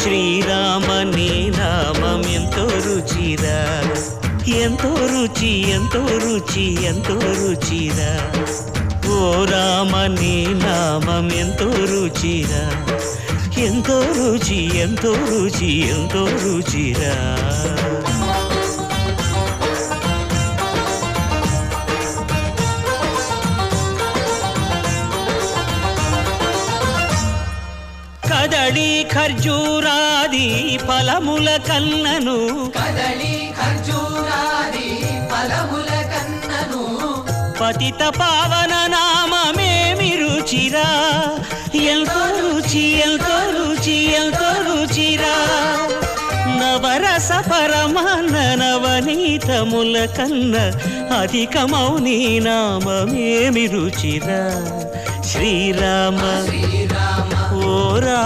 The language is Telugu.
శ్రీరామ నీ నామం ఎంతో రుచిరా, ఎంతో రుచి ఎంతో రుచి ఎంతో రుచిరా. ఓ రామ నీ నామం ఎంతో రుచిరా, ఎంతో రుచి ఎంతో రుచి ఎంతో రుచిరా. కదళి ఖర్జూరాది ఫలముల కన్నను, కదళి ఖర్జూరాది ఫలముల కన్నను, పతిత పావన నామమేమి రుచిరా, ఎంతో రుచి ఎంతో రుచి ఎంతో రుచిరా. నవరస పరమాన్న నవనీతముల కన్న అధికమౌ నీ నామమేమి రుచిరా. శ్రీరామ శ్రీరామ ఓ రా